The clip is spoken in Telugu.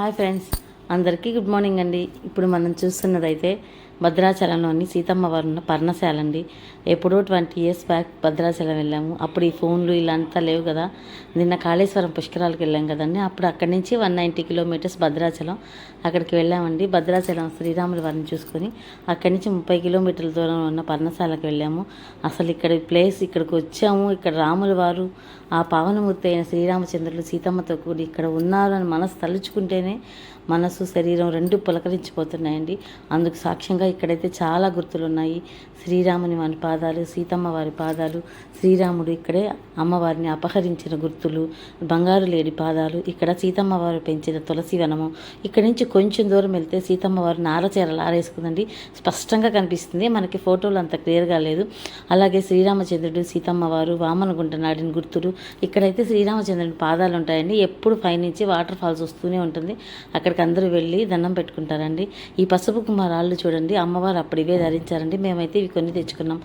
హాయ్ ఫ్రెండ్స్, అందరికీ గుడ్ మార్నింగ్ అండి. ఇప్పుడు మనం చూస్తున్నదైతే భద్రాచలంలోని సీతమ్మ వారు ఉన్న పర్ణశాల అండి. ఎప్పుడో 20 years బ్యాక్ భద్రాచలం వెళ్ళాము. అప్పుడు ఈ ఫోన్లు ఇలా అంతా లేవు కదా. నిన్న కాళేశ్వరం పుష్కరాలకు వెళ్ళాం కదండి. అప్పుడు అక్కడి నుంచి 190 kilometers భద్రాచలం, అక్కడికి వెళ్ళామండి. భద్రాచలం శ్రీరాముల వారిని చూసుకొని అక్కడి నుంచి 30 kilometers దూరంలో ఉన్న పర్ణశాలకు వెళ్ళాము. అసలు ఇక్కడ ప్లేస్, ఇక్కడికి వచ్చాము. ఇక్కడ రాముల వారు, ఆ పావనమూర్తి అయిన శ్రీరామచంద్రులు సీతమ్మతో కూడి ఇక్కడ ఉన్నారు అని మనసు తలుచుకుంటేనే మనసు శరీరం రెండు పులకరించిపోతున్నాయండి. అందుకు సాక్ష్యంగా ఇక్కడైతే చాలా గుర్తులు ఉన్నాయి. శ్రీరాముని వారి పాదాలు, సీతమ్మ వారి పాదాలు, శ్రీరాముడు ఇక్కడే అమ్మవారిని అపహరించిన గుర్తులు, బంగారు లేడి పాదాలు, ఇక్కడ సీతమ్మ వారు పెంచిన తులసి వనము. ఇక్కడి నుంచి కొంచెం దూరం వెళ్తే సీతమ్మ వారు నారచీరలు ఆరేసుకుందండి. స్పష్టంగా కనిపిస్తుంది, మనకి ఫోటోలు అంత క్లియర్గా లేదు. అలాగే శ్రీరామచంద్రుడు, సీతమ్మ వారు వామనగుంట నాడిన గుర్తులు. ఇక్కడైతే శ్రీరామచంద్రుని పాదాలు ఉంటాయండి. ఎప్పుడు పైనుంచి వాటర్ ఫాల్స్ వస్తూనే ఉంటుంది. అక్కడికి అందరూ వెళ్ళి దండం పెట్టుకుంటారండి. ఈ పసుపు కుమారాళ్ళు చూడండి, అమ్మవారు అప్పుడు ఇవే ధరించారండి. మేమైతే ఇవి కొన్ని తెచ్చుకున్నాం.